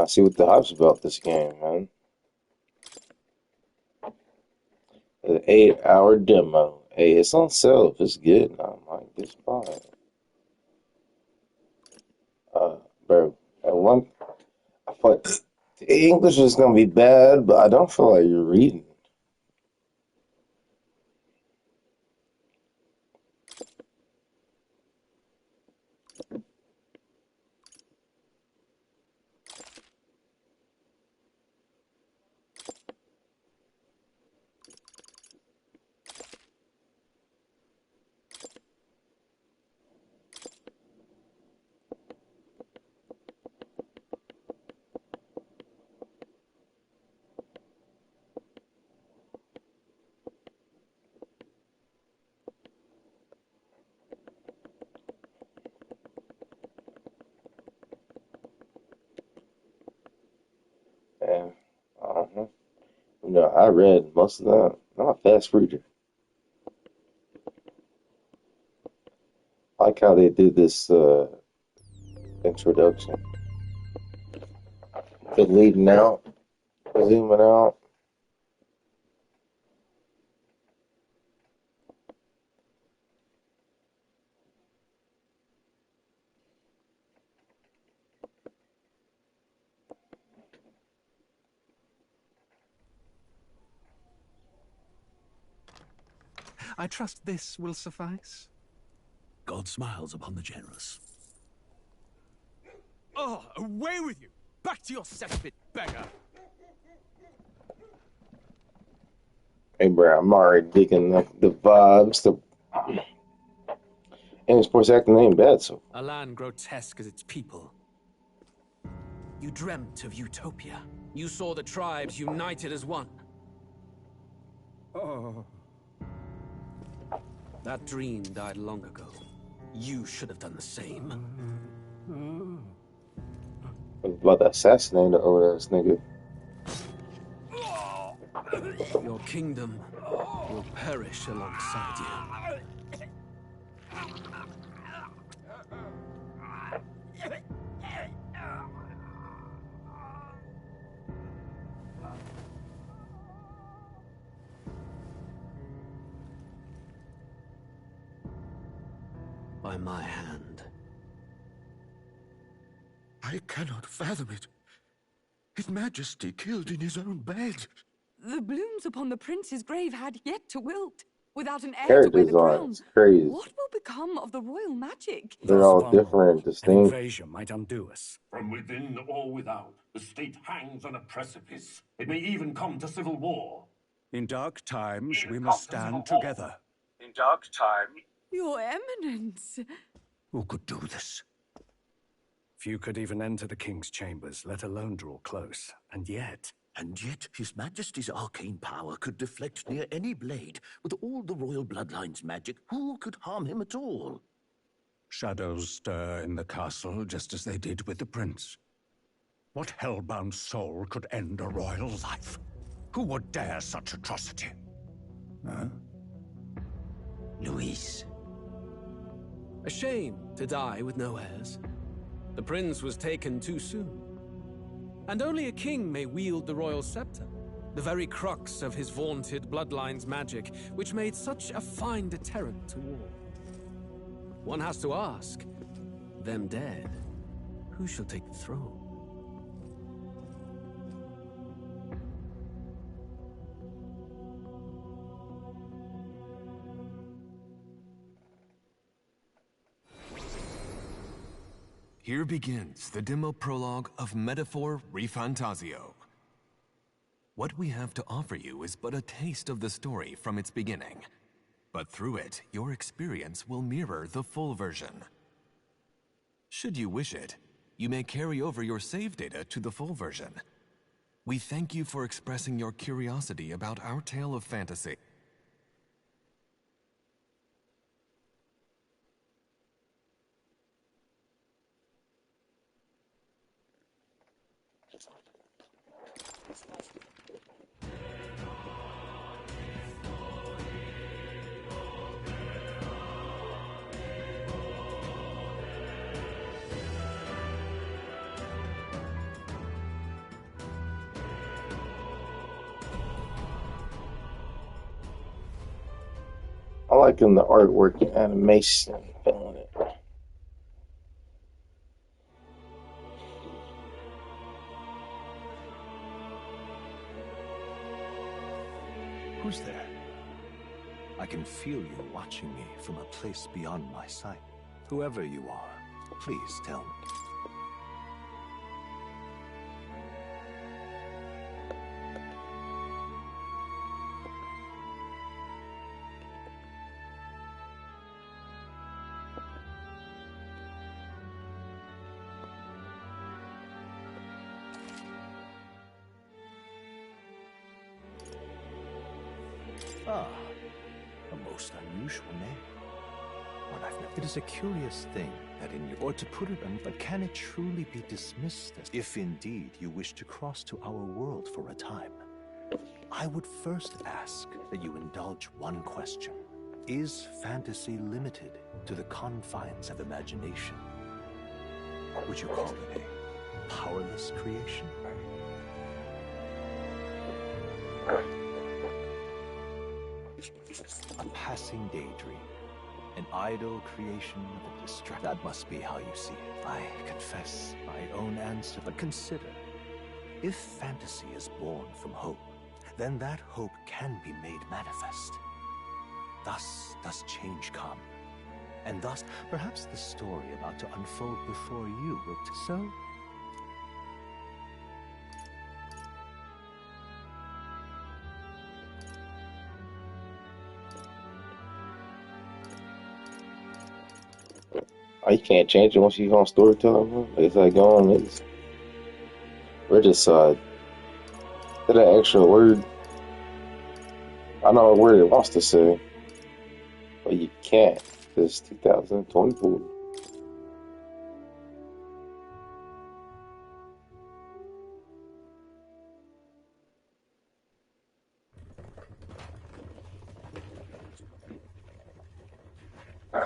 I see what the hype's about this game, man. An 8 hour demo. Hey, it's on sale if it's good. I might just buy it. Uh, bro, at one, I feel like the English is gonna be bad, but I don't feel like you're reading. And I don't know. I read most of that. I'm a fast reader. I like how they did this introduction. The leading out, zooming out. I trust this will suffice. God smiles upon the generous. Oh, away with you! Back to your cesspit, beggar! Hey, bro, I'm already digging the vibes. And his voice acting ain't bad, so. A land grotesque as its people. You dreamt of utopia. You saw the tribes united as one. Oh. That dream died long ago. You should have done the same. I was about to assassinate the old ass nigga. Your kingdom will perish alongside you. By my hand. I cannot fathom it. His Majesty killed in his own bed. The blooms upon the prince's grave had yet to wilt. Without an heir to Character wear the design crown, is crazy. what will become of the royal magic? They're all different, An distinct. invasion might undo us. From within or without, the state hangs on a precipice. It may even come to civil war. In dark times, we must stand together. In dark times. Your Eminence. Who could do this? Few could even enter the king's chambers, let alone draw close. And yet, His Majesty's arcane power could deflect near any blade. With all the royal bloodline's magic, who could harm him at all? shadows stir in the castle just as they did with the prince. What hellbound soul could end a royal life? Who would dare such atrocity? Huh? Luis. A shame to die with no heirs. The prince was taken too soon. And only a king may wield the royal scepter, the very crux of his vaunted bloodline's magic, which made such a fine deterrent to war. One has to ask, them dead, who shall take the throne? Here begins the demo prologue of Metaphor ReFantazio. What we have to offer you is but a taste of the story from its beginning, but through it, your experience will mirror the full version. Should you wish it, you may carry over your save data to the full version. We thank you for expressing your curiosity about our tale of fantasy. I liking the artwork and animation. Feeling it. Who's there? I can feel you watching me from a place beyond my sight. Whoever you are, please tell me. Ah, a most unusual name. One I've never. It is a curious thing that in your, or to put it, but can it truly be dismissed as, if indeed you wish to cross to our world for a time? I would first ask that you indulge one question. Is fantasy limited to the confines of imagination? Would you call it a powerless creation? A passing daydream, an idle creation of a distract. That must be how you see it. I confess my own answer, but consider, if fantasy is born from hope, then that hope can be made manifest. Thus does change come, and thus perhaps the story about to unfold before you will so. Oh, you can't change it once you're on storytelling. It's like going. It's regicide. Is that an actual word? I know a word it wants to say, but you can't. It's 2024.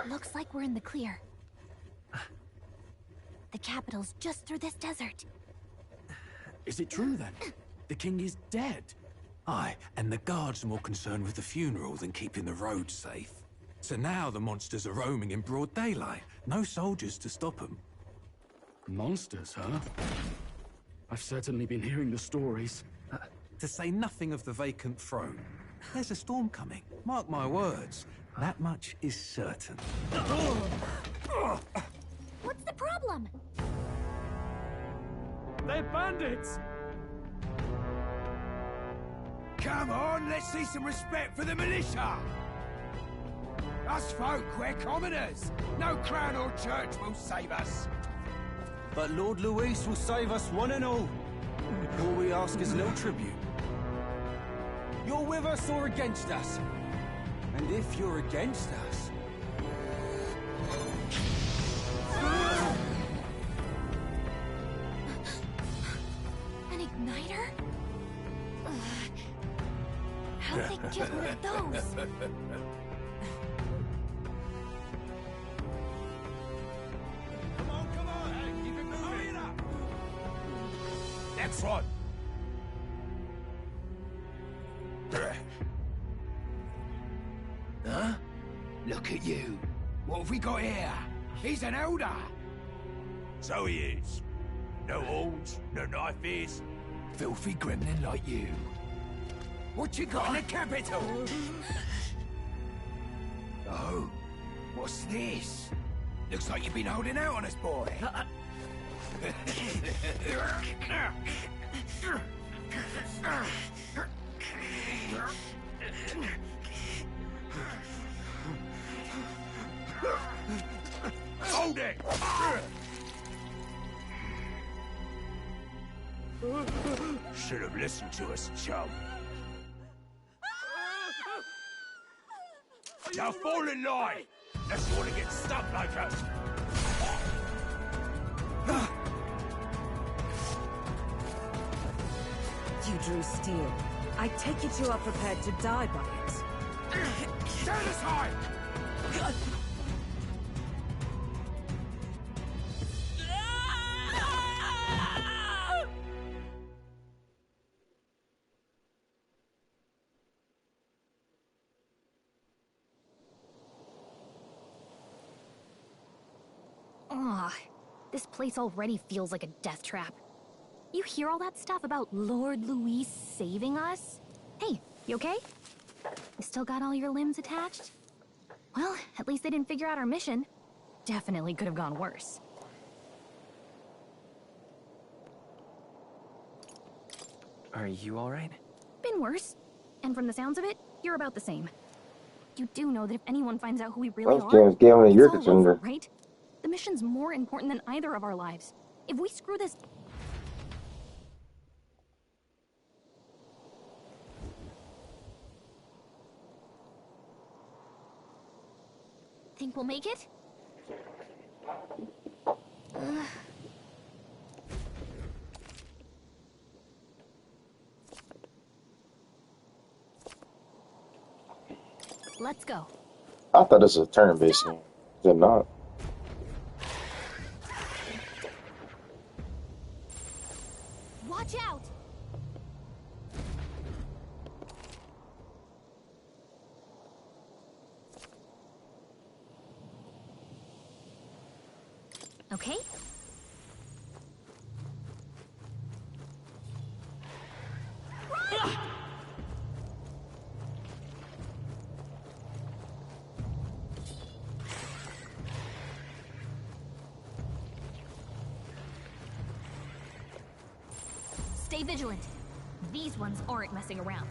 Looks like we're in the clear. The capital's just through this desert. Is it true then? The king is dead? Aye, and the guards are more concerned with the funeral than keeping the roads safe. So now the monsters are roaming in broad daylight. No soldiers to stop them. Monsters, huh? I've certainly been hearing the stories. To say nothing of the vacant throne. There's a storm coming. Mark my words. That much is certain. What's the problem? They're bandits! Come on, let's see some respect for the militia! Us folk, we're commoners. No crown or church will save us. But Lord Luis will save us one and all. All we ask is no tribute. You're with us or against us? And if you're against us... An igniter? How'd they get one of those? Come on, keep it moving up. Next one. Huh? Look at you. What have we got here? He's an elder. So he is. No horns, no knife ears. Filthy gremlin like you. What you got in the capital? Oh, what's this? Looks like you've been holding out on us, boy. Hold it! Should have listened to us, chum. Now fall in line! Unless you want to get stuck like us. You drew steel. I take it you are prepared to die by it. Stand aside! This place already feels like a death trap. You hear all that stuff about Lord Louis saving us? Hey, you okay? You still got all your limbs attached? Well, at least they didn't figure out our mission. Definitely could have gone worse. Are you alright? Been worse. And from the sounds of it, you're about the same. You do know that if anyone finds out who we really Those are, games gave me your it's all over, contender. right? The mission's more important than either of our lives. If we screw this... Think we'll make it? Let's go. I thought this was a turn-based game. Did not. Watch out! Okay. Stay vigilant. These ones aren't messing around.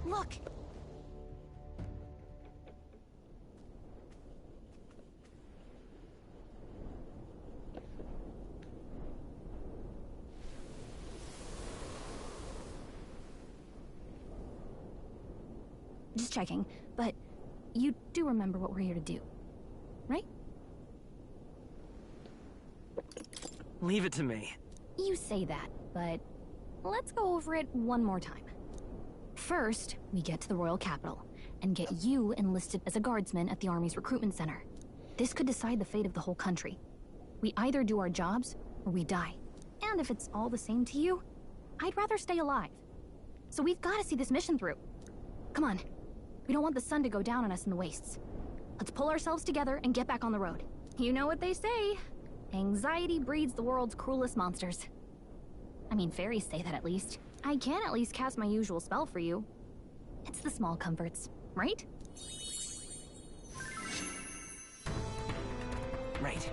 Look! Just checking, but you do remember what we're here to do, right? Leave it to me. You say that, but let's go over it one more time. First, we get to the royal capital and get you enlisted as a guardsman at the army's recruitment center. This could decide the fate of the whole country. We either do our jobs or we die. And if it's all the same to you, I'd rather stay alive. So we've got to see this mission through. Come on. We don't want the sun to go down on us in the wastes. Let's pull ourselves together and get back on the road. You know what they say. Anxiety breeds the world's cruelest monsters. I mean, fairies say that at least. I can at least cast my usual spell for you. It's the small comforts, right? Right.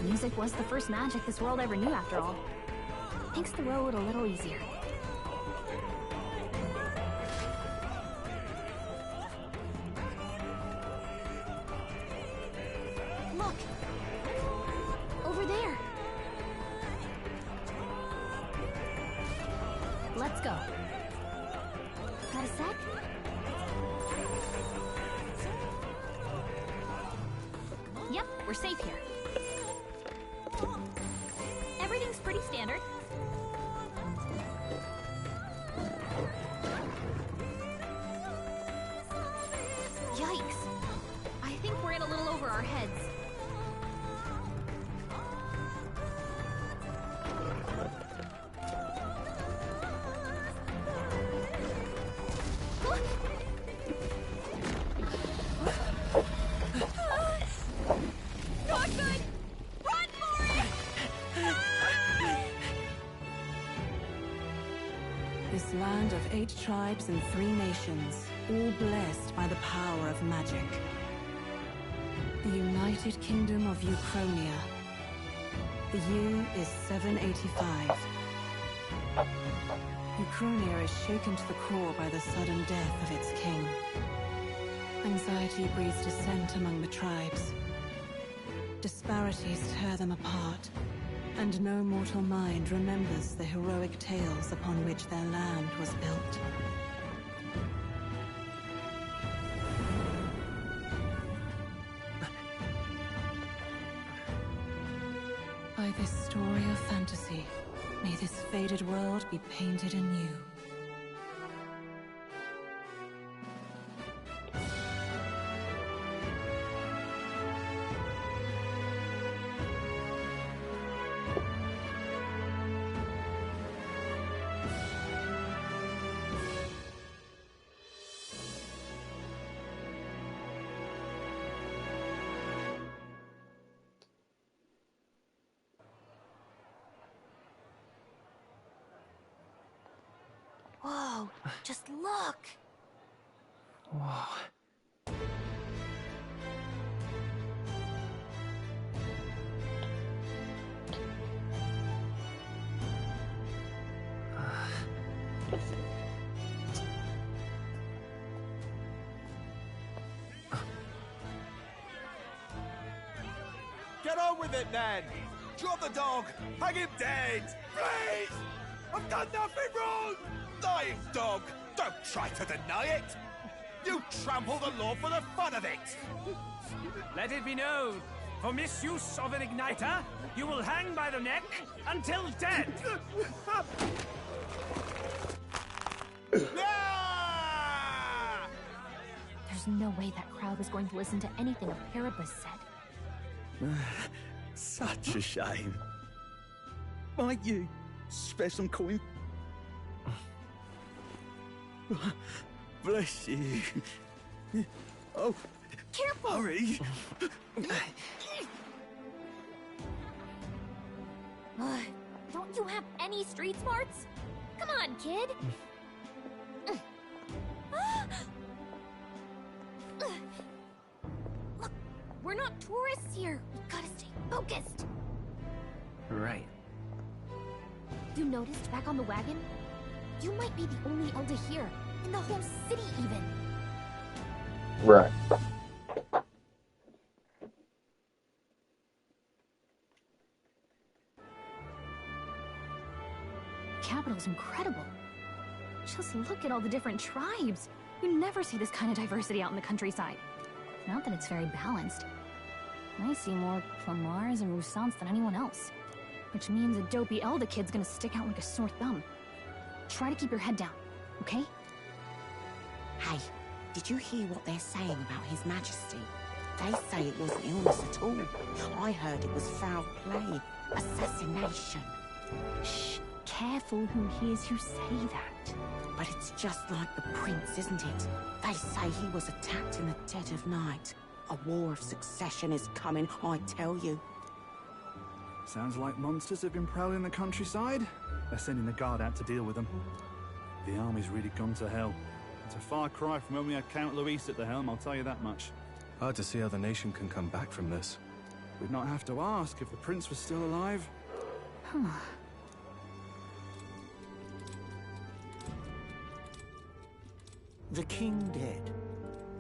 Music was the first magic this world ever knew, after all. Makes the road a little easier. Look! Over there! Let's go. Got a sec? Yep, we're safe here. Everything's pretty standard. Yikes! I think we're in a little over our heads. Not good! Run for it! This land of 8 tribes and 3 nations, all blessed by the power of magic. The United Kingdom of Uchronia. The year is 785. Uchronia is shaken to the core by the sudden death of its king. Anxiety breeds dissent among the tribes. Disparities tear them apart, and no mortal mind remembers the heroic tales upon which their land was built. By this story of fantasy, may this faded world be painted anew. Whoa, just look. Whoa. Get on with it, then! Drop the dog! Hang him dead! Please! I've done nothing wrong! Lying dog! Don't try to deny it! You trample the law for the fun of it! Let it be known, for misuse of an igniter, you will hang by the neck until dead! There's no way that crowd was going to listen to anything a Paribus said. Such a shame. Might you spare some coin? Bless you. Oh, careful! Hurry! Don't you have any street smarts? Come on, kid! Look, we're not tourists here. We gotta stay focused. Right. You noticed back on the wagon? You might be the only Elder here, in the whole city even. Right. Capital's incredible. Just look at all the different tribes. You never see this kind of diversity out in the countryside. Not that it's very balanced. I see more Plamars and Roussants than anyone else. Which means a dopey Elder kid's gonna stick out like a sore thumb. Try to keep your head down, okay? Hey, did you hear what they're saying about His Majesty? They say it wasn't illness at all. I heard it was foul play, assassination. Shh, careful who hears you say that. But it's just like the prince, isn't it? They say he was attacked in the dead of night. A war of succession is coming, I tell you. Sounds like monsters have been prowling the countryside. They're sending the guard out to deal with them. The army's really gone to hell. It's a far cry from when we had Count Luis at the helm, I'll tell you that much. Hard to see how the nation can come back from this. We'd not have to ask if the prince was still alive. The king dead,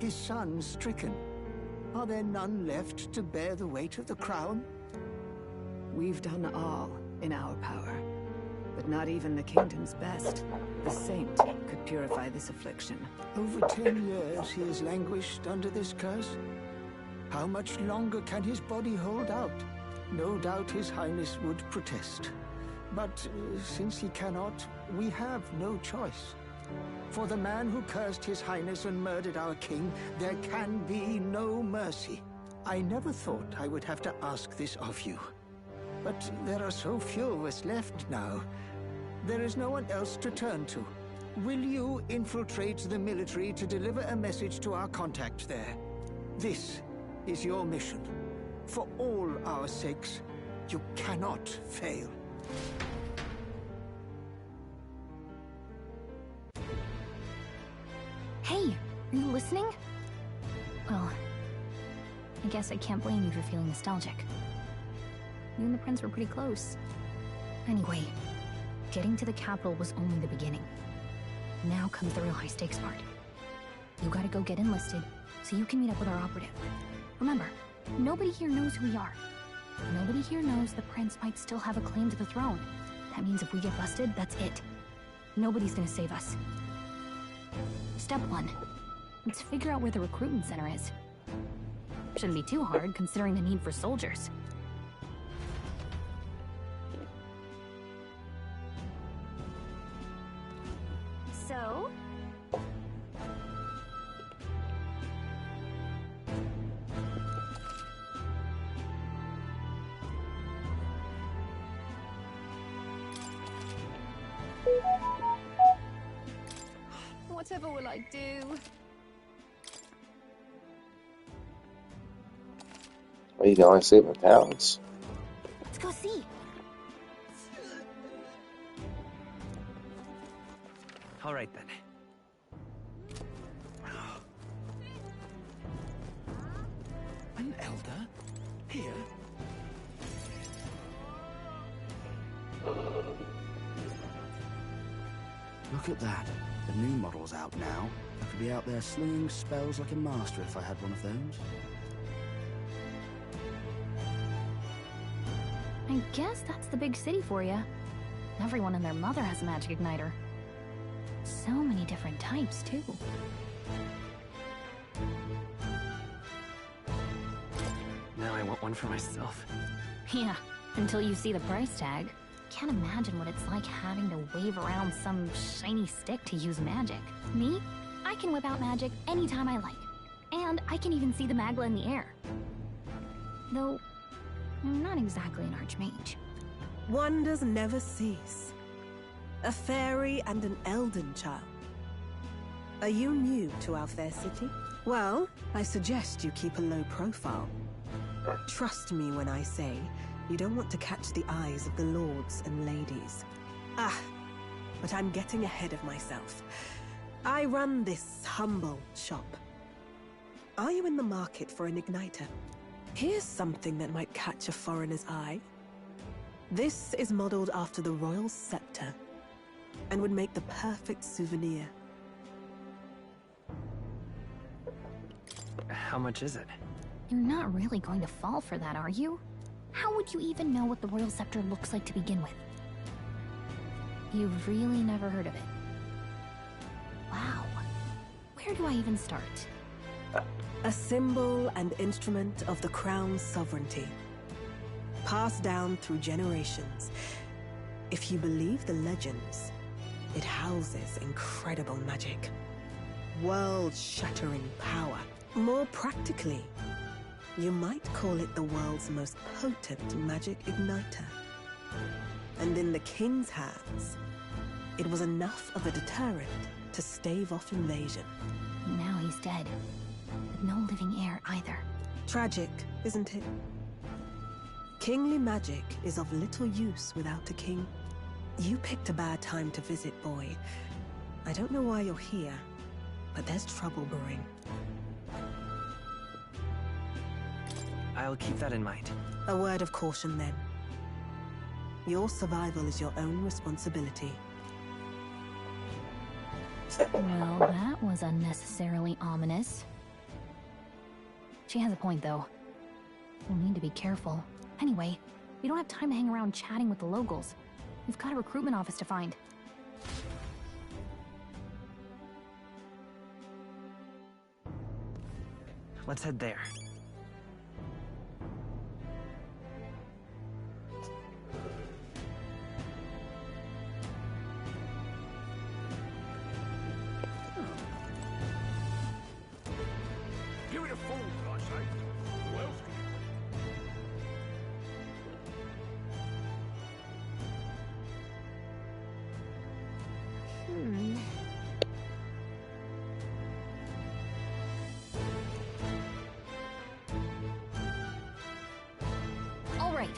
his son stricken. Are there none left to bear the weight of the crown? We've done all in our power, but not even the kingdom's best. The saint could purify this affliction. Over 10 years he has languished under this curse. How much longer can his body hold out? No doubt His Highness would protest. But since he cannot, we have no choice. For the man who cursed His Highness and murdered our king, there can be no mercy. I never thought I would have to ask this of you. But there are so few of us left now. There is no one else to turn to. Will you infiltrate the military to deliver a message to our contact there? This is your mission. For all our sakes, you cannot fail. Hey, are you listening? Well, I guess I can't blame you for feeling nostalgic. You and the prince were pretty close. Anyway, getting to the capital was only the beginning. Now comes the real high-stakes part. You gotta go get enlisted, so you can meet up with our operative. Remember, nobody here knows who we are. Nobody here knows the prince might still have a claim to the throne. That means if we get busted, that's it. Nobody's gonna save us. Step 1. Let's figure out where the recruitment center is. Shouldn't be too hard, considering the need for soldiers. So? Whatever will I do? Well, you can only save in pounds. Let's go see. All right, then. An elder? Here? Look at that. The new model's out now. I could be out there slinging spells like a master if I had one of those. I guess that's the big city for you. Everyone and their mother has a magic igniter. So many different types, too. Now I want one for myself. Yeah, until you see the price tag. Can't imagine what it's like having to wave around some shiny stick to use magic. Me? I can whip out magic anytime I like. And I can even see the Magla in the air. Though, I'm not exactly an archmage. Wonders never cease. A fairy and an elden child. Are you new to our fair city? Well, I suggest you keep a low profile. Trust me when I say you don't want to catch the eyes of the lords and ladies. But I'm getting ahead of myself. I run this humble shop. Are you in the market for an igniter? Here's something that might catch a foreigner's eye. This is modeled after the royal scepter and would make the perfect souvenir. How much is it? You're not really going to fall for that, are you? How would you even know what the royal scepter looks like to begin with? You've really never heard of it. Wow. Where do I even start? A symbol and instrument of the crown's sovereignty. Passed down through generations. If you believe the legends, it houses incredible magic. World-shattering power. More practically, you might call it the world's most potent magic igniter. And in the king's hands, it was enough of a deterrent to stave off invasion. Now he's dead. With no living heir either. Tragic, isn't it? Kingly magic is of little use without a king. You picked a bad time to visit, boy. I don't know why you're here, but there's trouble brewing. I'll keep that in mind. A word of caution, then. Your survival is your own responsibility. Well, that was unnecessarily ominous. She has a point, though. We'll need to be careful. Anyway, we don't have time to hang around chatting with the locals. We've got a recruitment office to find. Let's head there. Give it a full price, eh? Who else can All right.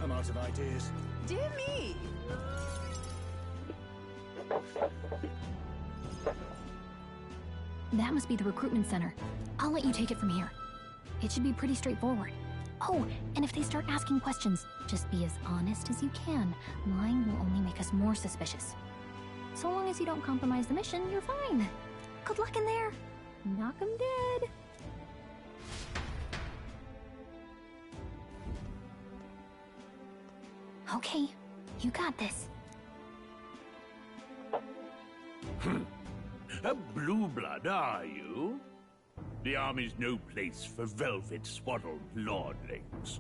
I'm out of ideas. Dear me! That must be the recruitment center. I'll let you take it from here. It should be pretty straightforward. Oh, and if they start asking questions, just be as honest as you can. Lying will only make us more suspicious. So long as you don't compromise the mission, you're fine. Good luck in there. Knock 'em dead. Okay, you got this. A blue blood, are you? The army's no place for velvet-swaddled lordlings.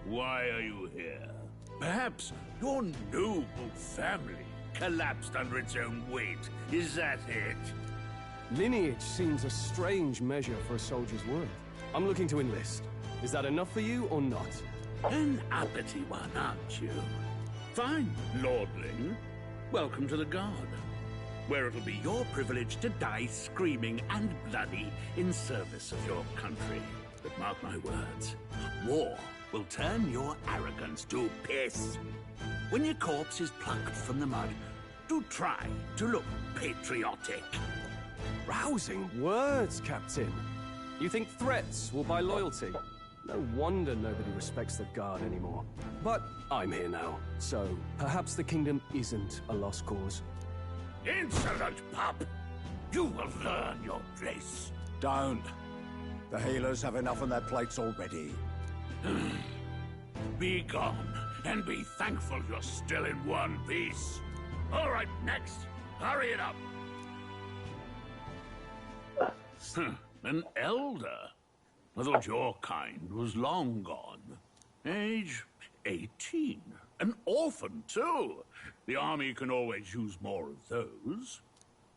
Why are you here? Perhaps your noble family collapsed under its own weight. Is that it? Lineage seems a strange measure for a soldier's worth. I'm looking to enlist. Is that enough for you or not? An uppity one, aren't you? Fine, lordling. Welcome to the guard. where it'll be your privilege to die screaming and bloody in service of your country. But mark my words, war will turn your arrogance to piss. When your corpse is plucked from the mud, do try to look patriotic. Rousing words, Captain. You think threats will buy loyalty? No wonder nobody respects the Guard anymore. But I'm here now, so perhaps the kingdom isn't a lost cause. Insolent pup! You will learn your place. Don't. The healers have enough on their plates already. Be gone, and be thankful you're still in one piece. All right, next. Hurry it up. An elder? I thought your kind was long gone. Age 18. An orphan, too. The army can always use more of those.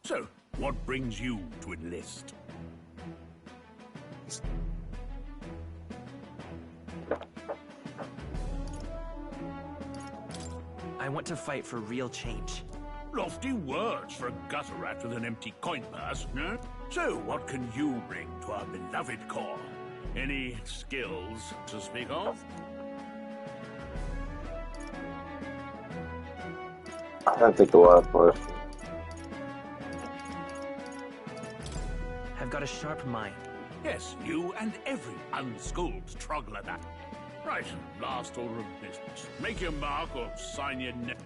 So, what brings you to enlist? I want to fight for real change. Lofty words for a gutter rat with an empty coin purse, no? So, what can you bring to our beloved corps? Any skills to speak of? I think a lot of questions. I've got a sharp mind. Yes, you and every unschooled troglodyte. Right, last order of business. Make your mark or sign your name.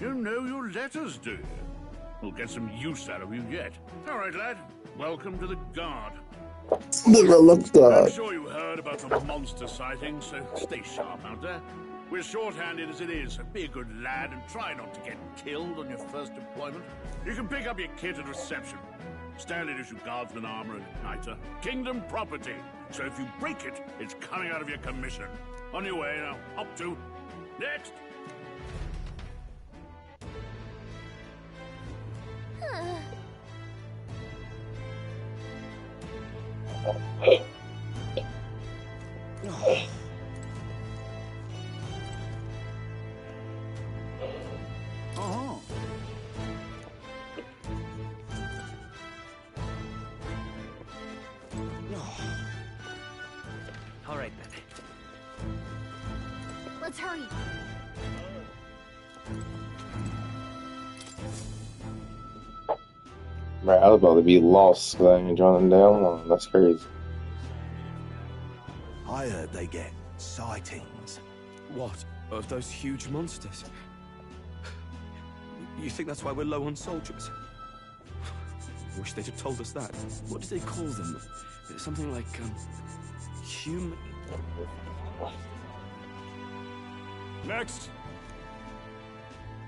You know your letters, do you? We'll get some use out of you yet. All right, lad. Welcome to the Guard. I'm sure you heard about the monster sightings, so stay sharp out there. We're short-handed as it is, so be a good lad and try not to get killed on your first deployment. You can pick up your kit at reception. Standard issue guardsman armor and igniter. Kingdom property. So if you break it, it's coming out of your commission. On your way now. Up to. Next. All right, then. Let's hurry. Right, I was about to be lost because I ain't joining down. That's crazy. I heard they get sightings. What? Of those huge monsters? You think that's why we're low on soldiers? Wish they'd have told us that. What did they call them? Something like, human... Next!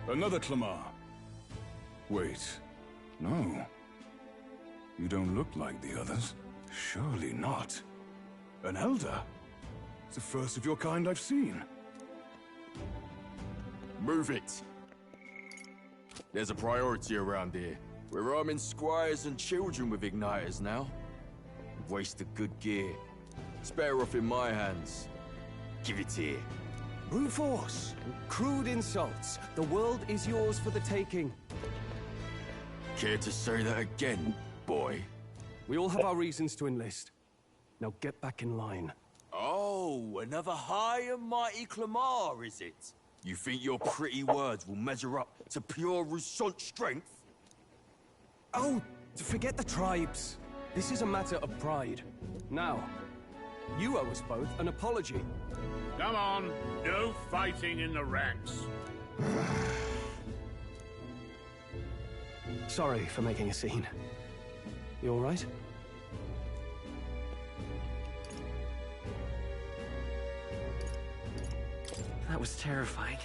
Another Clamar. Wait. No. You don't look like the others. Surely not. An elder? It's the first of your kind I've seen. Move it. There's a priority around here. We're arming squires and children with igniters now. Waste of good gear. It's better off in my hands. Give it here. Brute force and crude insults. The world is yours for the taking. Care to say that again, boy? We all have our reasons to enlist. Now get back in line. Oh, another high and mighty Clamar, is it? You think your pretty words will measure up to pure Rousant strength? Oh, forget the tribes. This is a matter of pride. Now, you owe us both an apology. Come on, no fighting in the ranks. Sorry for making a scene. You all right? That was terrifying.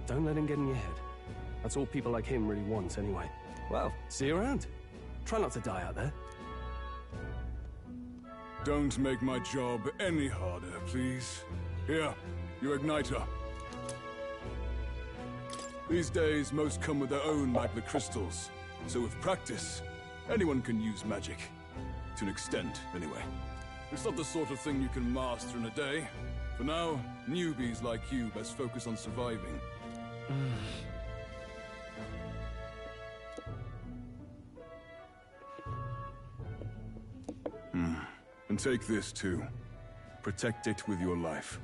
Don't let him get in your head. That's all people like him really want, anyway. Well, see you around. Try not to die out there. Don't make my job any harder, please. Here, your igniter. These days, most come with their own magma crystals. So with practice, anyone can use magic. To an extent, anyway. It's not the sort of thing you can master in a day. For now, newbies like you best focus on surviving. And take this too. Protect it with your life.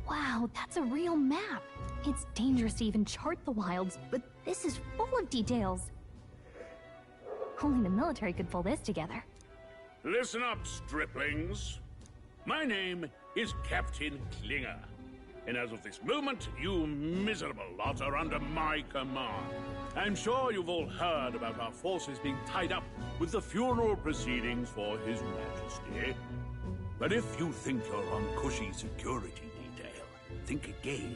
Wow, that's a real map. It's dangerous to even chart the wilds, but this is full of details. Only the military could pull this together. Listen up, striplings. My name is Captain Klinger. And as of this moment, you miserable lot are under my command. I'm sure you've all heard about our forces being tied up with the funeral proceedings for His Majesty. But if you think you're on cushy security detail, think again.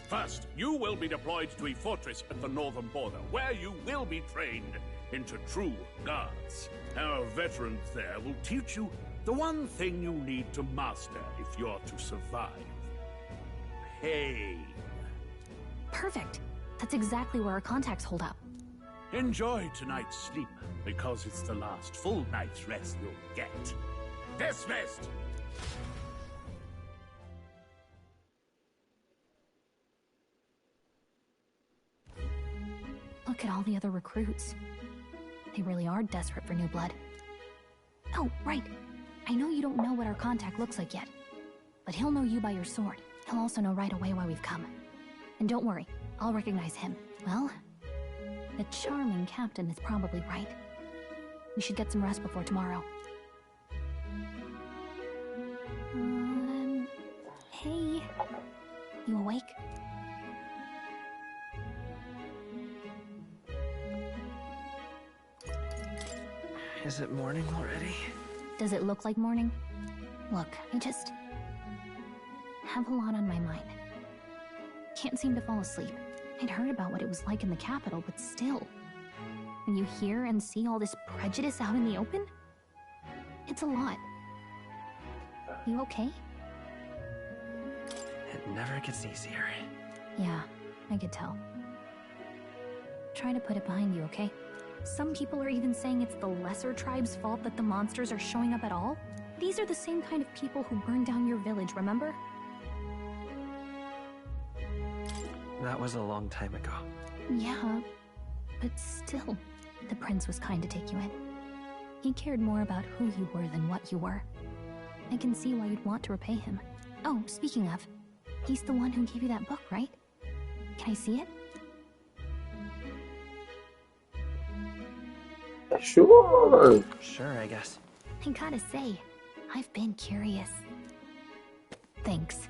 First, you will be deployed to a fortress at the northern border, where you will be trained into true guards. Our veterans there will teach you the one thing you need to master if you're to survive. Pain. Perfect. That's exactly where our contacts hold up. Enjoy tonight's sleep, because it's the last full night's rest you'll get. Dismissed! Look at all the other recruits. They really are desperate for new blood. Oh, right. I know you don't know what our contact looks like yet, but he'll know you by your sword. He'll also know right away why we've come. And don't worry, I'll recognize him. Well, the charming captain is probably right. We should get some rest before tomorrow. Hey. You awake? Is it morning already? Does it look like morning? Look, I just have a lot on my mind. Can't seem to fall asleep. I'd heard about what it was like in the capital, but still. When you hear and see all this prejudice out in the open, it's a lot. You okay? It never gets easier. Yeah, I could tell. Try to put it behind you, okay? Some people are even saying it's the lesser tribe's fault that the monsters are showing up at all. These are the same kind of people who burned down your village, remember? That was a long time ago. Yeah, but still, the prince was kind to take you in. He cared more about who you were than what you were. I can see why you'd want to repay him. Oh, speaking of, he's the one who gave you that book, right? Can I see it? Sure. Sure, I guess. I gotta say, I've been curious. Thanks.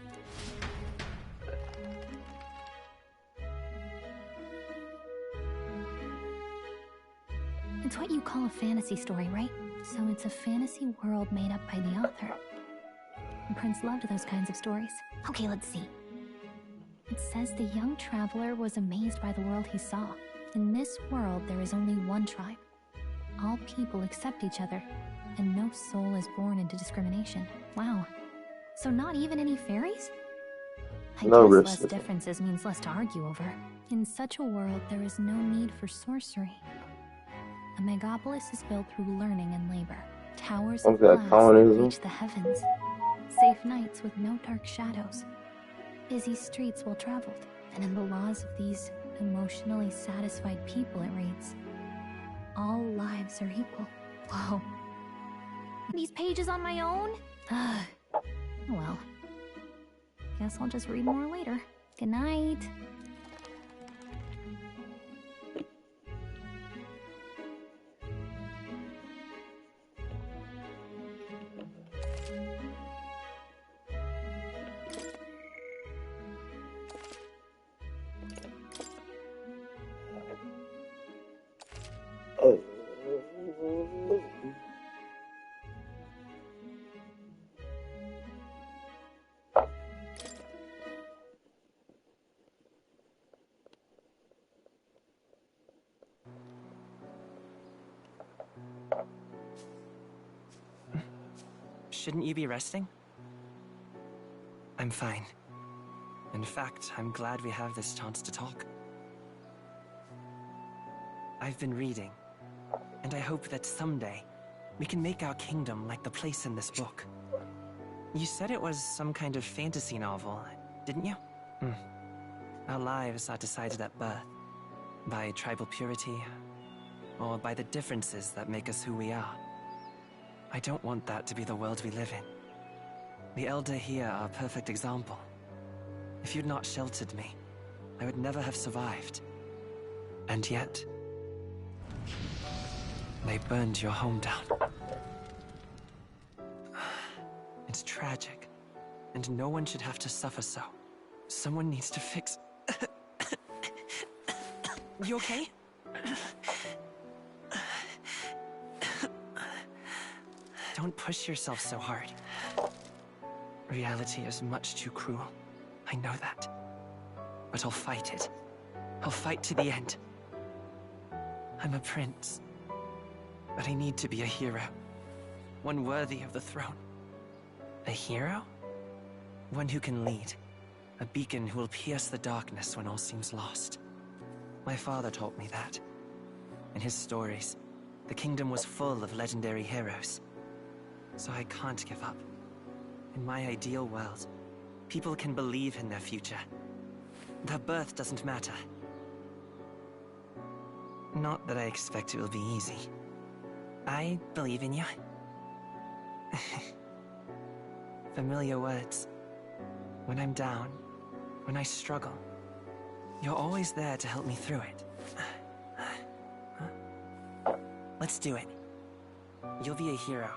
It's what you call a fantasy story, right? So it's a fantasy world made up by the author. The prince loved those kinds of stories. Okay, let's see. It says the young traveler was amazed by the world he saw. In this world, there is only one tribe. All people accept each other, and no soul is born into discrimination. Wow. So not even any fairies? I No guess risk. less differences means less to argue over. In such a world, there is no need for sorcery. A megapolis is built through learning and labor. Towers of What's that, glass communism? reach the heavens. Safe nights with no dark shadows. Busy streets well traveled. And in the laws of these emotionally satisfied people, it reads, all lives are equal. Whoa. These pages on my own? Well. Guess I'll just read more later. Good night. Shouldn't you be resting? I'm fine. In fact, I'm glad we have this chance to talk. I've been reading, and I hope that someday we can make our kingdom like the place in this book. You said it was some kind of fantasy novel, didn't you? Our lives are decided at birth, by tribal purity, or by the differences that make us who we are. I don't want that to be the world we live in. The Elder here are a perfect example. If you'd not sheltered me, I would never have survived. And yet, they burned your home down. It's tragic, and no one should have to suffer so. Someone needs to fix... You okay? Don't push yourself so hard. Reality is much too cruel. I know that. But I'll fight it. I'll fight to the end. I'm a prince. But I need to be a hero. One worthy of the throne. A hero? One who can lead. A beacon who will pierce the darkness when all seems lost. My father taught me that. In his stories, the kingdom was full of legendary heroes. So I can't give up. In my ideal world, people can believe in their future. Their birth doesn't matter. Not that I expect it will be easy. I believe in you. Familiar words. When I'm down, when I struggle, you're always there to help me through it. Let's do it. You'll be a hero.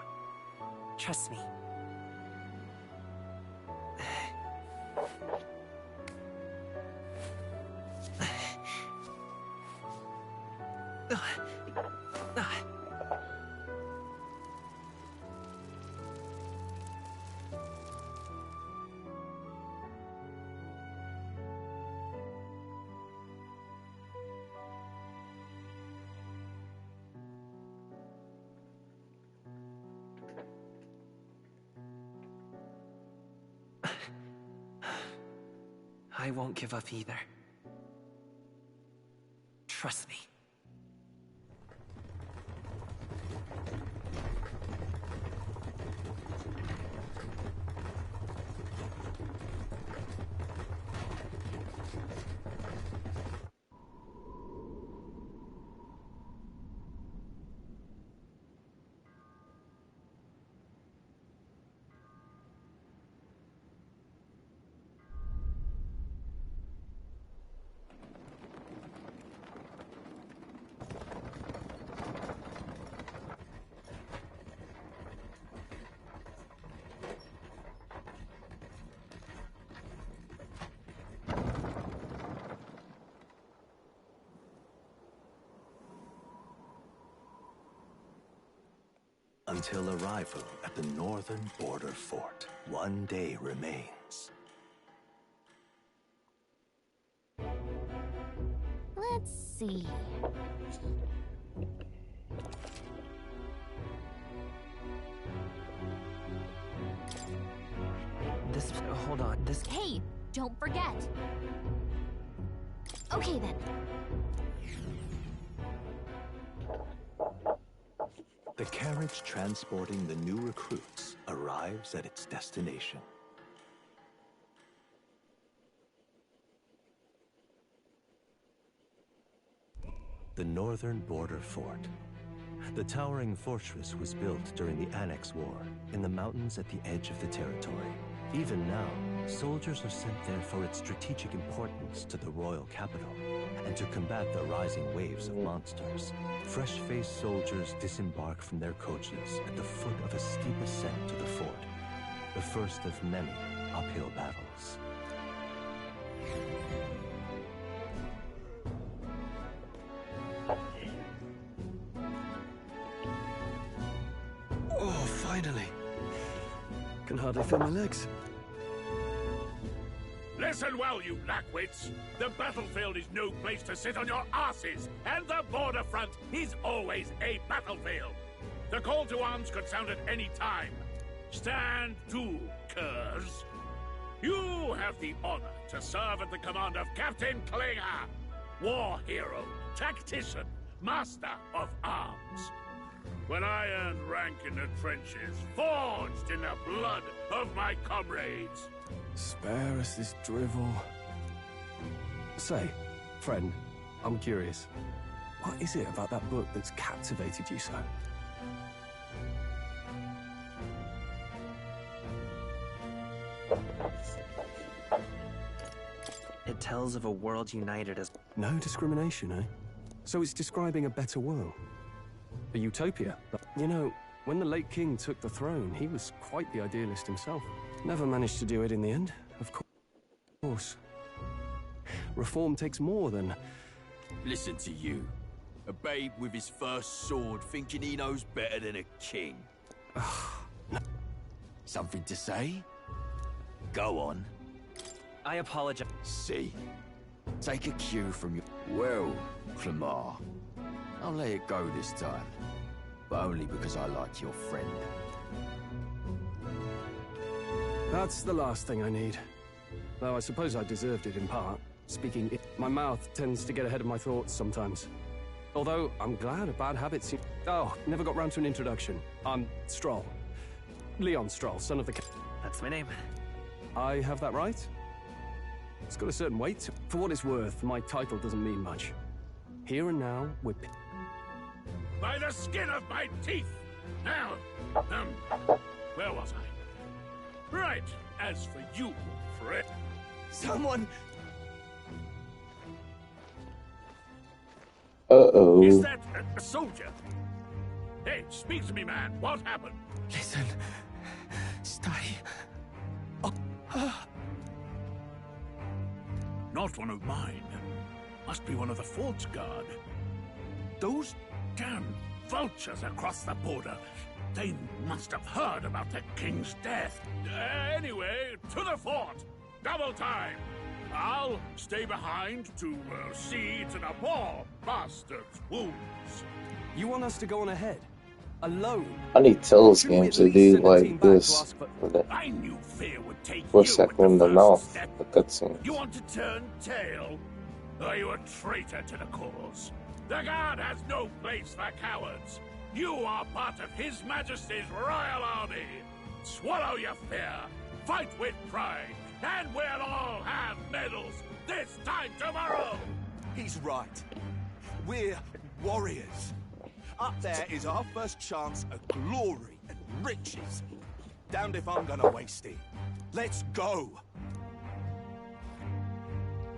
Trust me. I won't give up either. Trust me. Until arrival at the northern border fort, one day remains. Let's see. Hold on, Hey, don't forget. Okay then. The carriage transporting the new recruits arrives at its destination. The northern border fort. The towering fortress was built during the Annex War in the mountains at the edge of the territory. Even now, soldiers are sent there for its strategic importance to the royal capital and to combat the rising waves of monsters. Fresh-faced soldiers disembark from their coaches at the foot of a steep ascent to the fort, the first of many uphill battles. Oh, finally. Can hardly feel my legs. Listen well, you lackwits. The battlefield is no place to sit on your asses, and the border front is always a battlefield. The call to arms could sound at any time. Stand to, curs. You have the honor to serve at the command of Captain Klinger, war hero, tactician, master of arms. When I earned rank in the trenches, forged in the blood of my comrades. Spare us this drivel. Say, friend, I'm curious. What is it about that book that's captivated you so? It tells of a world united as... No discrimination, eh? So it's describing a better world. A utopia. You know, when the late king took the throne, he was quite the idealist himself. Never managed to do it in the end, of course. Reform takes more than... Listen to you. A babe with his first sword thinking he knows better than a king. Something to say? Go on. I apologize. See? Take a cue from your... Well, Clemar, I'll let it go this time. But only because I like your friend. That's the last thing I need. Though I suppose I deserved it in part. Speaking, my mouth tends to get ahead of my thoughts sometimes. Although, I'm glad a bad habit seems... Oh, never got round to an introduction. I'm Stroll. Leon Stroll, son of the... That's my name. I have that right? It's got a certain weight to it. For what it's worth, my title doesn't mean much. Here and now, we're... By the skin of my teeth! Now, where was I? Right, as for you, Fred... Someone... Uh-oh. Is that a soldier? Hey, speak to me, man. What happened? Listen. Stay. Not one of mine. Must be one of the fort's guard. Those damn vultures across the border. They must have heard about the king's death. Anyway, to the fort. Double time. I'll stay behind to see to the poor bastard's wounds. You want us to go on ahead? Alone? I need Tellus games to do like this. I knew fear would take For a you second at in the first mouth, step. the cutscene. You want to turn tail? Are you a traitor to the cause? The guard has no place for cowards. You are part of His Majesty's Royal Army. Swallow your fear. Fight with pride. And we'll all have medals this time tomorrow! He's right. We're warriors. Up there is our first chance at glory and riches. Damned if I'm gonna waste it. Let's go!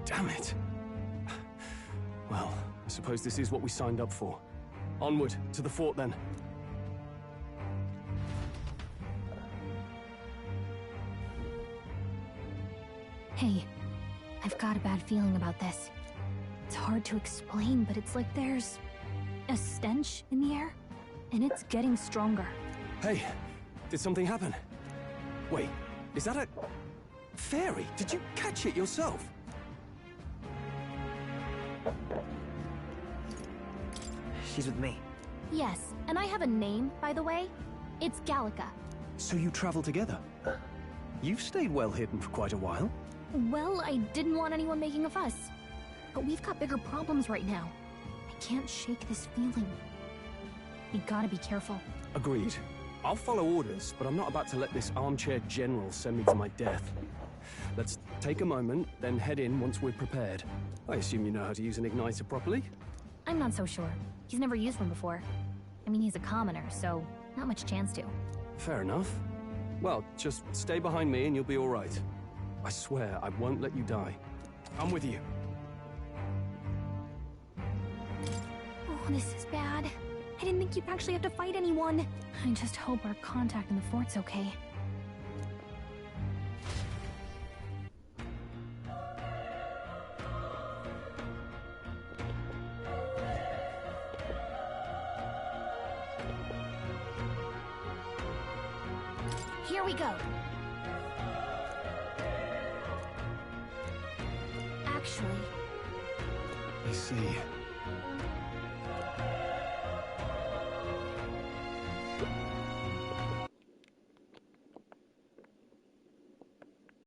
Damn it. Well, I suppose this is what we signed up for. Onward, to the fort then. Hey, I've got a bad feeling about this. It's hard to explain, but it's like there's a stench in the air, and it's getting stronger. Hey, did something happen? Wait, is that a... fairy? Did you catch it yourself? She's with me. Yes, and I have a name, by the way. It's Gallica. So you travel together? You've stayed well hidden for quite a while. Well, I didn't want anyone making a fuss. But we've got bigger problems right now. I can't shake this feeling. We gotta be careful. Agreed. I'll follow orders, but I'm not about to let this armchair general send me to my death. Let's take a moment, then head in once we're prepared. I assume you know how to use an igniter properly? I'm not so sure. He's never used one before. I mean, he's a commoner, so not much chance to. Fair enough. Well, just stay behind me and you'll be all right. I swear I won't let you die. I'm with you. Oh, this is bad. I didn't think you'd actually have to fight anyone. I just hope our contact in the fort's okay. Here we go. Actually... I see.